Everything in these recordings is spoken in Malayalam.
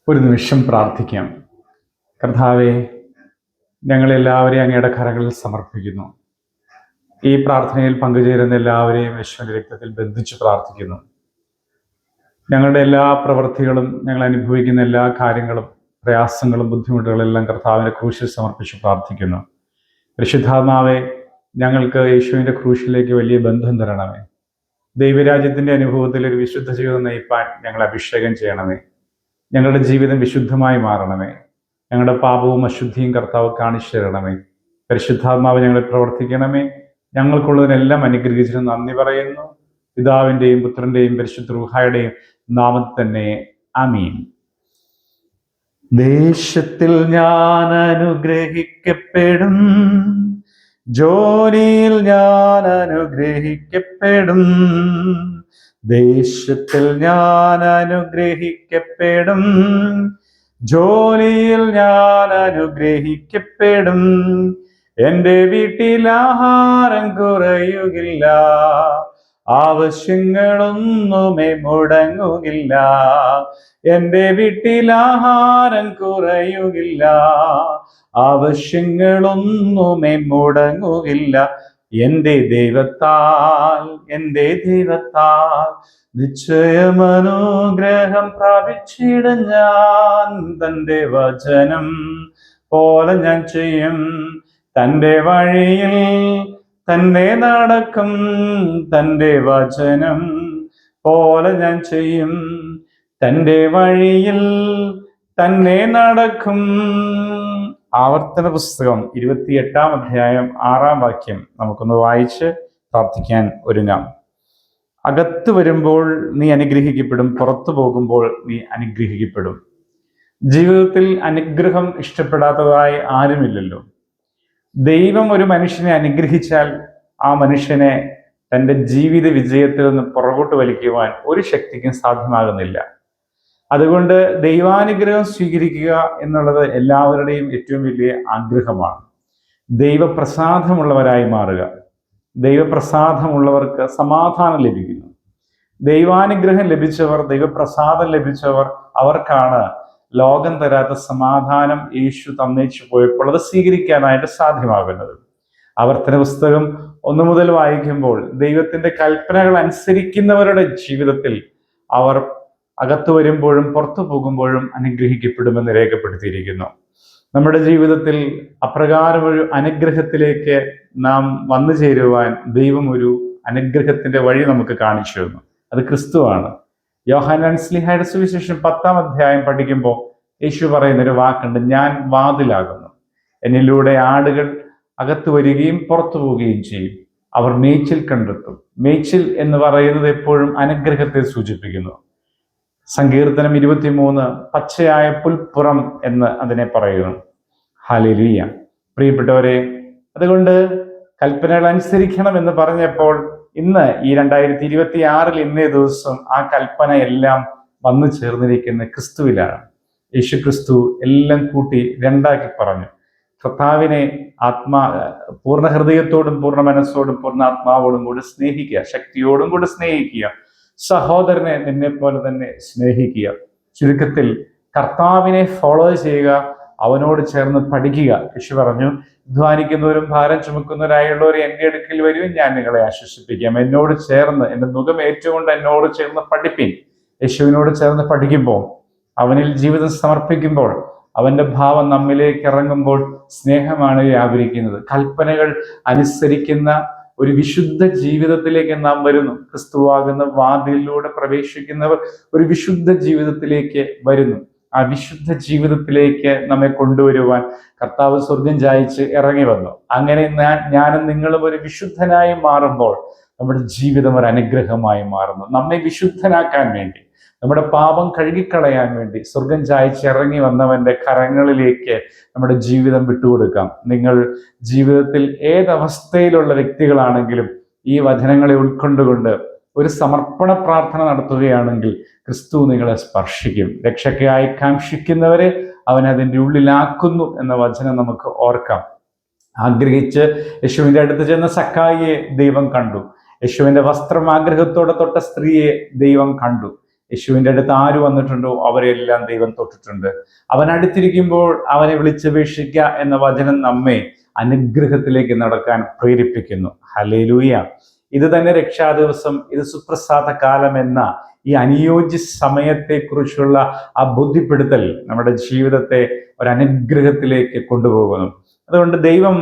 ഒരു നിമിഷം പ്രാർത്ഥിക്കാം. കർത്താവെ, ഞങ്ങളെല്ലാവരെയും അങ്ങയുടെ കരങ്ങളിൽ സമർപ്പിക്കുന്നു. ഈ പ്രാർത്ഥനയിൽ പങ്കുചേരുന്ന എല്ലാവരെയും യേശുവിന്റെ രക്തത്തിൽ ബന്ധിച്ച് പ്രാർത്ഥിക്കുന്നു. ഞങ്ങളുടെ എല്ലാ പ്രവൃത്തികളും, ഞങ്ങൾ അനുഭവിക്കുന്ന എല്ലാ കാര്യങ്ങളും, പ്രയാസങ്ങളും ബുദ്ധിമുട്ടുകളെല്ലാം കർത്താവിന്റെ ക്രൂശിൽ സമർപ്പിച്ച് പ്രാർത്ഥിക്കുന്നു. പരിശുദ്ധാത്മാവെ, ഞങ്ങൾക്ക് യേശുവിന്റെ ക്രൂശിലേക്ക് വലിയ ബന്ധം തരണമേ. ദൈവരാജ്യത്തിന്റെ അനുഭവത്തിൽ ഒരു വിശുദ്ധ ജീവിതം നയിപ്പാൻ ഞങ്ങളെ അഭിഷേകം ചെയ്യണമേ. ഞങ്ങളുടെ ജീവിതം വിശുദ്ധമായി മാറണമേ. ഞങ്ങളുടെ പാപവും അശുദ്ധിയും കർത്താവ് കാണിച്ചു തരണമേ. പരിശുദ്ധാത്മാവ് ഞങ്ങളെ പ്രവർത്തിക്കണമേ. ഞങ്ങൾക്കുള്ളതിനെല്ലാം അനുഗ്രഹിച്ചിട്ട് നന്ദി പറയുന്നു. പിതാവിൻ്റെയും പുത്രൻ്റെയും പരിശുദ്ധ റൂഹായുടെയും നാമത്തിൽ തന്നെ ആമീൻ. ദേശത്തിൽ ഞാൻ അനുഗ്രഹിക്കപ്പെടും, ജോലിയിൽ ഞാൻ അനുഗ്രഹിക്കപ്പെടും. ദേശത്തിൽ ഞാൻ അനുഗ്രഹിക്കപ്പെടും, ജോലിയിൽ ഞാൻ അനുഗ്രഹിക്കപ്പെടും. എൻ്റെ വീട്ടിൽ ആഹാരം കുറയുകില്ല, ആവശ്യങ്ങളൊന്നുമേ മുടങ്ങുകില്ല. എൻ്റെ വീട്ടിൽ ആഹാരം കുറയുകില്ല, ആവശ്യങ്ങളൊന്നുമേ മുടങ്ങുകില്ല. എൻ്റെ ദൈവത്താൽ നിശ്ചയമനുഗ്രഹം പ്രാപിച്ചിടും ഞാൻ. തൻ്റെ വചനം പോലെ ഞാൻ ചെയ്യും, തൻ്റെ വഴിയിൽ തന്നെ നടക്കും. തൻ്റെ വചനം പോലെ ഞാൻ ചെയ്യും, തൻ്റെ വഴിയിൽ തന്നെ നടക്കും. ആവർത്തന പുസ്തകം 28-ാം അധ്യായം 6-ാം വാക്യം നമുക്കൊന്ന് വായിച്ച് പ്രാർത്ഥിക്കാൻ ഒരുങ്ങാം. അകത്ത് വരുമ്പോൾ നീ അനുഗ്രഹിക്കപ്പെടും, പുറത്തു പോകുമ്പോൾ നീ അനുഗ്രഹിക്കപ്പെടും. ജീവിതത്തിൽ അനുഗ്രഹം ഇഷ്ടപ്പെടാത്തതായി ആരുമില്ലല്ലോ. ദൈവം ഒരു മനുഷ്യനെ അനുഗ്രഹിച്ചാൽ ആ മനുഷ്യനെ തൻ്റെ ജീവിത വിജയത്തിൽ നിന്ന് പുറകോട്ട് വലിക്കുവാൻ ഒരു ശക്തിക്കും സാധ്യമാകുന്നില്ല. അതുകൊണ്ട് ദൈവാനുഗ്രഹം സ്വീകരിക്കുക എന്നുള്ളത് എല്ലാവരുടെയും ഏറ്റവും വലിയ ആഗ്രഹമാണ്. ദൈവപ്രസാദമുള്ളവരായി മാറുക. ദൈവപ്രസാദമുള്ളവർക്ക് സമാധാനം ലഭിക്കുന്നു. ദൈവാനുഗ്രഹം ലഭിച്ചവർ, ദൈവപ്രസാദം ലഭിച്ചവർ, അവർക്കാണ് ലോകം തരാത്ത സമാധാനം യേശു തന്നേച്ചു പോയപ്പോൾ അത് സ്വീകരിക്കാനായിട്ട് സാധ്യമാകുന്നത്. ആവർത്തന പുസ്തകം 1 മുതൽ വായിക്കുമ്പോൾ ദൈവത്തിന്റെ കൽപ്പനകൾ അനുസരിക്കുന്നവരുടെ ജീവിതത്തിൽ അവർ അകത്തു വരുമ്പോഴും പുറത്തു പോകുമ്പോഴും അനുഗ്രഹിക്കപ്പെടുമെന്ന് രേഖപ്പെടുത്തിയിരിക്കുന്നു. നമ്മുടെ ജീവിതത്തിൽ അപ്രകാരം ഒരു അനുഗ്രഹത്തിലേക്ക് നാം വന്നു ചേരുവാൻ ദൈവം ഒരു അനുഗ്രഹത്തിന്റെ വഴി നമുക്ക് കാണിച്ചു തന്നു. അത് ക്രിസ്തുവാണ്. യോഹന്നാൻ ശ്ലീഹായുടെ സുവിശേഷം 10-ാം അധ്യായം പഠിക്കുമ്പോൾ യേശു പറയുന്നൊരു വാക്കുണ്ട്, ഞാൻ വാതിലാകുന്നു. എന്നിലൂടെ ആടുകൾ അകത്ത് വരികയും പുറത്തു പോവുകയും ചെയ്യും. അവർ മേച്ചിൽ കണ്ടെത്തും. മേച്ചിൽ എന്ന് പറയുന്നത് എപ്പോഴും അനുഗ്രഹത്തെ സൂചിപ്പിക്കുന്നു. സങ്കീർത്തനം 23 പച്ചയായ പുൽപ്പുറം എന്ന് അതിനെ പറയുന്നു. ഹല്ലേലൂയ. പ്രിയപ്പെട്ടവരെ, അതുകൊണ്ട് കൽപ്പനകൾ അനുസരിക്കണം എന്ന് പറഞ്ഞപ്പോൾ ഇന്ന് ഈ 2026 ഇന്നേ ദിവസം ആ കൽപ്പന എല്ലാം വന്നു ചേർന്നിരിക്കുന്ന ക്രിസ്തുവിലാണ്. യേശു ക്രിസ്തു എല്ലാം കൂട്ടി രണ്ടാക്കി പറഞ്ഞു. കർത്താവിനെ പൂർണ്ണ ഹൃദയത്തോടും പൂർണ്ണ മനസ്സോടും പൂർണ്ണ ആത്മാവോടും കൂടി സ്നേഹിക്കുക, ശക്തിയോടും കൂടി സ്നേഹിക്കുക. സഹോദരനെ നിന്നെ പോലെ തന്നെ സ്നേഹിക്കുക. ചുരുക്കത്തിൽ കർത്താവിനെ ഫോളോ ചെയ്യുക, അവനോട് ചേർന്ന് പഠിക്കുക. യേശു പറഞ്ഞു, അധ്വാനിക്കുന്നവരും ഭാരം ചുമക്കുന്നവരായുള്ളവർ എൻ്റെ അടുക്കൽ വരും, ഞാൻ നിങ്ങളെ ആശ്വസിപ്പിക്കാം. എന്നോട് ചേർന്ന്, എൻ്റെ മുഖം ഏറ്റുകൊണ്ട് എന്നോട് ചേർന്ന് പഠിപ്പിൻ. യേശുവിനോട് ചേർന്ന് പഠിക്കുമ്പോൾ, അവനിൽ ജീവിതം സമർപ്പിക്കുമ്പോൾ, അവന്റെ ഭാവം നമ്മിലേക്ക് ഇറങ്ങുമ്പോൾ സ്നേഹമാണ് വ്യാപരിക്കുന്നത്. കൽപ്പനകൾ അനുസരിക്കുന്ന ഒരു വിശുദ്ധ ജീവിതത്തിലേക്ക് നാം വരുന്നു. ക്രിസ്തുവാകുന്ന വാതിലിലൂടെ പ്രവേശിക്കുന്നവർ ഒരു വിശുദ്ധ ജീവിതത്തിലേക്ക് വരുന്നു. ആ വിശുദ്ധ ജീവിതത്തിലേക്ക് നമ്മെ കൊണ്ടുവരുവാൻ കർത്താവ് സ്വർഗം ചായിച്ച് ഇറങ്ങി വന്നു. അങ്ങനെ ഞാനും നിങ്ങളും ഒരു വിശുദ്ധനായി മാറുമ്പോൾ നമ്മുടെ ജീവിതം ഒരു അനുഗ്രഹമായി മാറുന്നു. നമ്മെ വിശുദ്ധനാക്കാൻ വേണ്ടി, നമ്മുടെ പാപം കഴുകിക്കളയാൻ വേണ്ടി സ്വർഗം ചായിച്ച് ഇറങ്ങി വന്നവന്റെ കരങ്ങളിലേക്ക് നമ്മുടെ ജീവിതം വിട്ടുകൊടുക്കാം. നിങ്ങൾ ജീവിതത്തിൽ ഏതവസ്ഥയിലുള്ള വ്യക്തികളാണെങ്കിലും ഈ വചനങ്ങളെ ഉൾക്കൊണ്ടുകൊണ്ട് ഒരു സമർപ്പണ പ്രാർത്ഥന നടത്തുകയാണെങ്കിൽ ക്രിസ്തു നിങ്ങളെ സ്പർശിക്കും. രക്ഷയ്ക്കായി കാംക്ഷിക്കുന്നവരെ അവൻ അതിൻ്റെ ഉള്ളിലാക്കുന്നു എന്ന വചനം നമുക്ക് ഓർക്കാം. ആഗ്രഹിച്ച് യേശുവിൻ്റെ അടുത്ത് ചെന്ന സക്കായിയെ ദൈവം കണ്ടു. യേശുവിൻ്റെ വസ്ത്രം ആഗ്രഹത്തോടെ തൊട്ട സ്ത്രീയെ ദൈവം കണ്ടു. യേശുവിൻ്റെ അടുത്ത് ആര് വന്നിട്ടുണ്ടോ അവരെല്ലാം ദൈവം തൊട്ടിട്ടുണ്ട്. അവൻ അടുത്തിരിക്കുമ്പോൾ അവനെ വിളിച്ചപേക്ഷിക്കുക എന്ന വചനം നമ്മെ അനുഗ്രഹത്തിലേക്ക് നടക്കാൻ പ്രേരിപ്പിക്കുന്നു. ഹല്ലേലൂയ. ഇത് തന്നെ രക്ഷാദിവസം, ഇത് സുപ്രസാദ കാലം എന്ന ഈ അനുയോജ്യ സമയത്തെക്കുറിച്ചുള്ള ആ ബോധ്യപ്പെടുത്തൽ നമ്മുടെ ജീവിതത്തെ ഒരു അനുഗ്രഹത്തിലേക്ക് കൊണ്ടുപോകുന്നു. അതുകൊണ്ട് ദൈവം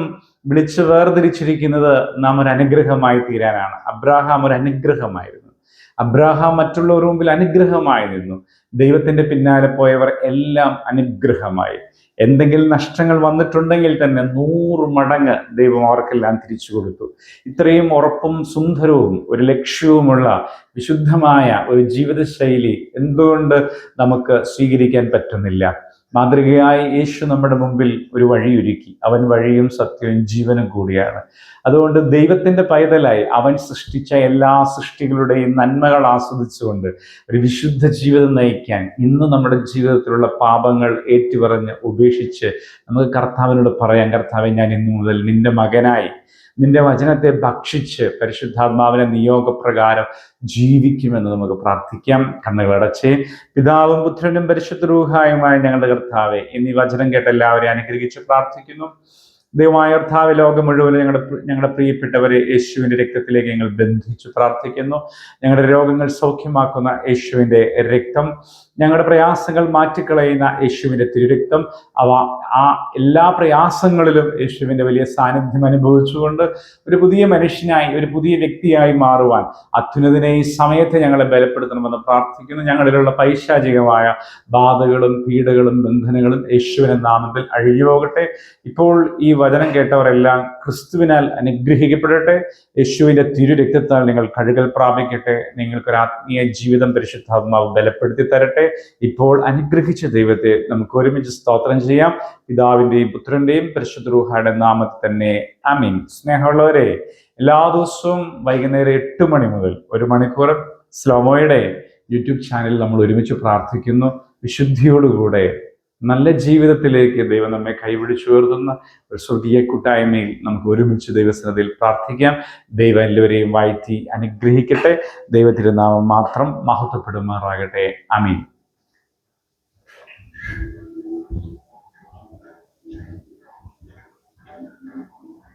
വിളിച്ച് വേർതിരിച്ചിരിക്കുന്നത് നാം ഒരു അനുഗ്രഹമായി തീരാനാണ്. അബ്രാഹാം ഒരു അനുഗ്രഹമായിരുന്നു. അബ്രാഹാം മറ്റുള്ളവരുടെ മുമ്പിൽ അനുഗ്രഹമായി നിന്നു. ദൈവത്തിന്റെ പിന്നാലെ പോയവർ എല്ലാം അനുഗ്രഹമായി. എന്തെങ്കിലും നഷ്ടങ്ങൾ വന്നിട്ടുണ്ടെങ്കിൽ തന്നെ 100 മടങ്ങ് ദൈവം അവർക്കെല്ലാം തിരിച്ചു കൊടുത്തു. ഇത്രയും ഉറപ്പും സുന്ദരവും ഒരു ലക്ഷ്യവുമുള്ള വിശുദ്ധമായ ഒരു ജീവിതശൈലി എന്തുകൊണ്ട് നമുക്ക് സ്വീകരിക്കാൻ പറ്റുന്നില്ല? മാതൃകയായി യേശു നമ്മുടെ മുമ്പിൽ ഒരു വഴിയൊരുക്കി. അവൻ വഴിയും സത്യവും ജീവനും കൂടിയാണ്. അതുകൊണ്ട് ദൈവത്തിന്റെ പൈതലായി അവൻ സൃഷ്ടിച്ച എല്ലാ സൃഷ്ടികളുടെയും നന്മകൾ ആസ്വദിച്ചുകൊണ്ട് ഒരു വിശുദ്ധ ജീവിതം നയിക്കാൻ ഇന്ന് നമ്മുടെ ജീവിതത്തിലുള്ള പാപങ്ങൾ ഏറ്റുപറഞ്ഞ് ഉപേക്ഷിച്ച് നമുക്ക് കർത്താവിനോട് പറയാം, കർത്താവെ, ഞാൻ ഇന്നു മുതൽ നിന്റെ മകനായി നിന്റെ വചനത്തെ ഭക്ഷിച്ച് പരിശുദ്ധാത്മാവിന്റെ നിയോഗപ്രകാരം ജീവിക്കുമെന്ന് നമുക്ക് പ്രാർത്ഥിക്കാം. കണ്ണുകളടച്ച് പിതാവും പുത്രനും പരിശുദ്ധ റൂഹായുമായ ഞങ്ങളുടെ കർത്താവെ, എന്നീ വചനം കേട്ട് എല്ലാവരെയും അനുഗ്രഹിച്ച് പ്രാർത്ഥിക്കുന്നു. ദൈവമായ കർത്താവ്, ലോകം മുഴുവൻ ഞങ്ങളുടെ പ്രിയപ്പെട്ടവരെ യേശുവിൻ്റെ രക്തത്തിലേക്ക് ഞങ്ങൾ ബന്ധിച്ചു പ്രാർത്ഥിക്കുന്നു. ഞങ്ങളുടെ രോഗങ്ങൾ സൗഖ്യമാക്കുന്ന യേശുവിൻ്റെ രക്തം, ഞങ്ങളുടെ പ്രയാസങ്ങൾ മാറ്റിക്കളയുന്ന യേശുവിൻ്റെ തിരുരക്തം, ആ എല്ലാ പ്രയാസങ്ങളിലും യേശുവിൻ്റെ വലിയ സാന്നിധ്യം അനുഭവിച്ചുകൊണ്ട് ഒരു പുതിയ മനുഷ്യനായി, ഒരു പുതിയ വ്യക്തിയായി മാറുവാൻ അത്യുന്നതനെ ഈ സമയത്ത് ഞങ്ങളെ ബലപ്പെടുത്തണമെന്ന് പ്രാർത്ഥിക്കുന്നു. ഞങ്ങളിലുള്ള പൈശാചികമായ ബാധകളും പീഡകളും ബന്ധനങ്ങളും യേശുവിൻ്റെ നാമത്തിൽ അഴിഞ്ഞുപോകട്ടെ. ഇപ്പോൾ ഈ വചനം കേട്ടവരെല്ലാം ക്രിസ്തുവിനാൽ അനുഗ്രഹിക്കപ്പെടട്ടെ. യേശുവിൻ്റെ തിരുരക്തത്താൽ നിങ്ങൾ കഴുകൽ പ്രാപിക്കട്ടെ. നിങ്ങൾക്കൊരു ആത്മീയ ജീവിതം പരിശുദ്ധാത്മാവ് ബലപ്പെടുത്തി തരട്ടെ. ഇപ്പോൾ അനുഗ്രഹിച്ച ദൈവത്തെ നമുക്ക് ഒരുമിച്ച് സ്തോത്രം ചെയ്യാം. പിതാവിൻ്റെയും പുത്രൻ്റെയും പരിശുദ്ധ റൂഹായുടെ നാമത്തിൽ തന്നെ ആമീൻ. സ്നേഹമുള്ളവരെ, എല്ലാ ദിവസവും വൈകുന്നേരം 8 മണി മുതൽ 1 മണിക്കൂർ സ്ലോമോയുടെ യൂട്യൂബ് ചാനലിൽ നമ്മൾ ഒരുമിച്ച് പ്രാർത്ഥിക്കുന്നു. വിശുദ്ധിയോടുകൂടെ നല്ല ജീവിതത്തിലേക്ക് ദൈവം നമ്മെ കൈപിടിച്ചു ഉയർത്തുന്ന ഒരു സ്വർഗീയ കൂട്ടായ്മയിൽ നമുക്ക് ഒരുമിച്ച് ദൈവസന്നിധിയിൽ പ്രാർത്ഥിക്കാം. ദൈവം എല്ലാവരെയും വാഴ്ത്തി അനുഗ്രഹിക്കട്ടെ. ദൈവ തിരുനാമം മാത്രം മഹത്വപ്പെടുമാറാകട്ടെ. ആമീൻ.